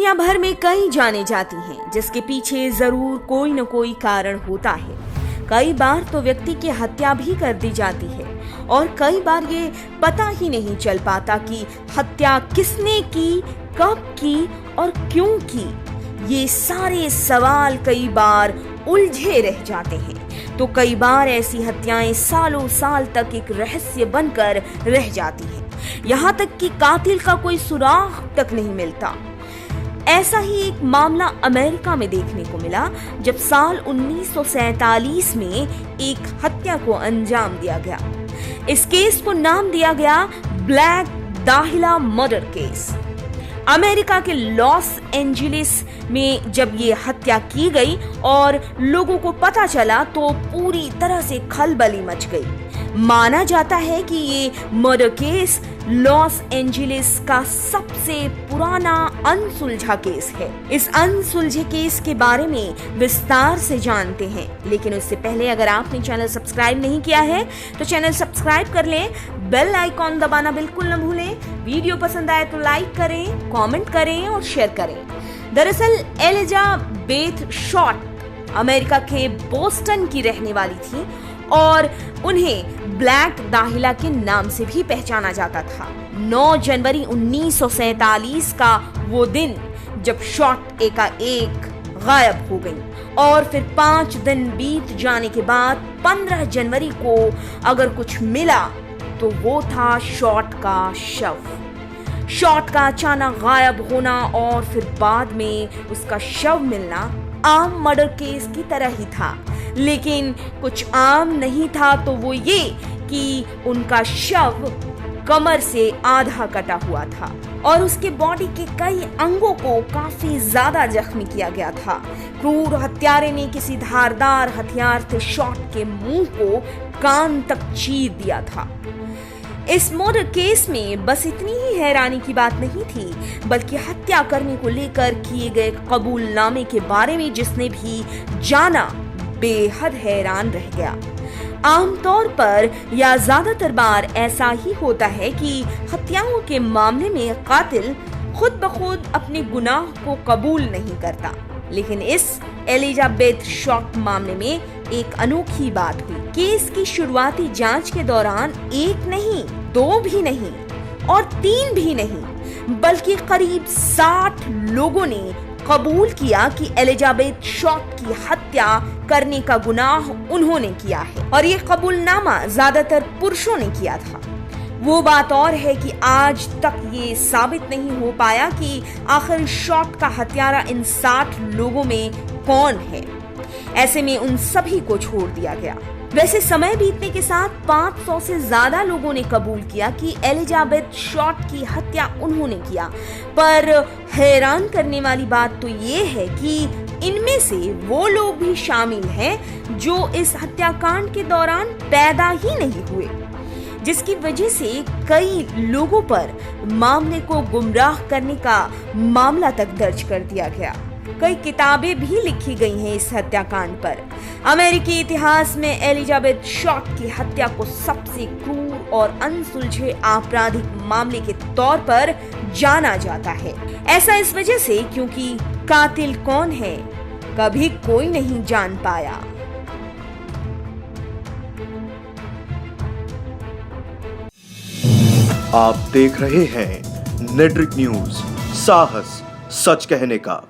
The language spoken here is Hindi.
दुनिया भर में कई जाने जाती हैं जिसके पीछे जरूर कोई न कोई कारण होता है। कई बार तो व्यक्ति की हत्या भी कर दी जाती है और कई बार ये पता ही नहीं चल पाता कि हत्या किसने की, कब की और क्यों की। ये सारे सवाल कई बार उलझे रह जाते हैं, तो कई बार ऐसी हत्याएं सालों साल तक एक रहस्य बनकर रह जाती हैं। यहाँ तक कि कातिल का कोई सुराग तक नहीं मिलता। ऐसा ही एक मामला अमेरिका में देखने को मिला जब साल 1947 में एक हत्या को अंजाम दिया गया। इस केस को नाम दिया गया ब्लैक दाहिला मर्डर केस। अमेरिका के लॉस एंजलिस में जब ये हत्या की गई और लोगों को पता चला तो पूरी तरह से खलबली मच गई। माना जाता है कि ये मर्डर केस लॉस एंजलिस का सबसे पुराना अनसुलझा केस है। इस अनसुलझे केस के बारे में विस्तार से जानते हैं, लेकिन उससे पहले अगर आपने चैनल सब्सक्राइब नहीं किया है तो चैनल सब्सक्राइब कर लें, बेल आइकॉन दबाना बिल्कुल न भूलें। वीडियो पसंद आए तो लाइक करें, कमेंट करें और शेयर करें। दरअसल एलिजाबेथ शॉर्ट अमेरिका के बोस्टन की रहने वाली थी और उन्हें ब्लैक दाहिला के नाम से भी पहचाना जाता था। 9 जनवरी 1947 का वो दिन जब शॉर्ट एकाएक गायब हो गई और फिर 5 दिन बीत जाने के बाद 15 जनवरी को अगर कुछ मिला तो वो था शॉर्ट का शव। शॉर्ट का अचानक गायब होना और फिर बाद में उसका शव मिलना आम मर्डर केस की तरह ही था, लेकिन कुछ आम नहीं था तो वो ये कि उनका शव कमर से आधा कटा हुआ था और उसके बॉडी के कई अंगों को काफी ज्यादा जख्मी किया गया था। क्रूर हत्यारे ने किसी धारदार हथियार से शॉर्ट के मुंह को कान तक चीर दिया था। इस मर्डर केस में बस इतनी ही हैरानी की बात नहीं थी, बल्कि हत्या करने को लेकर किए गए कबूलनामे के बारे में जिसने भी जाना बेहद हैरान रह गया। आमतौर पर या ज्यादातर बार ऐसा ही होता है कि हत्याओं के मामले में कातिल खुद ब खुद अपने गुनाह को कबूल नहीं करता, लेकिन इस एलिजाबेथ शॉर्ट मामले में एक अनोखी बात हुई। केस की शुरुआती जांच के दौरान 1 नहीं, 2 भी नहीं और 3 भी नहीं, बल्कि करीब 60 लोगों ने कबूल किया कि एलिजाबेथ शॉर्ट की हत्या करने का गुनाह उन्होंने किया है और ये कबूलनामा ज्यादातर पुरुषों ने किया था। वो बात और है कि आज तक ये साबित नहीं हो पाया कि आखिर शॉर्ट का हत्यारा इन 60 लोगों में कौन है। ऐसे में उन सभी को छोड़ दिया गया। वैसे समय बीतने के साथ 500 से ज्यादा लोगों ने कबूल किया कि एलिजाबेथ शॉर्ट की हत्या उन्होंने किया, पर हैरान करने वाली बात तो ये है कि इनमें से वो लोग भी शामिल हैं जो इस हत्याकांड के दौरान पैदा ही नहीं हुए, जिसकी वजह से कई लोगों पर मामले को गुमराह करने का मामला तक दर्ज कर दिया गया। कई किताबें भी लिखी गई हैं इस हत्याकांड पर। अमेरिकी इतिहास में एलिजाबेथ शॉर्ट की हत्या को सबसे क्रूर और अनसुलझे आपराधिक मामले के तौर पर जाना जाता है। ऐसा इस वजह से क्योंकि कातिल कौन है कभी कोई नहीं जान पाया। आप देख रहे हैं नेट्रिक न्यूज, साहस सच कहने का।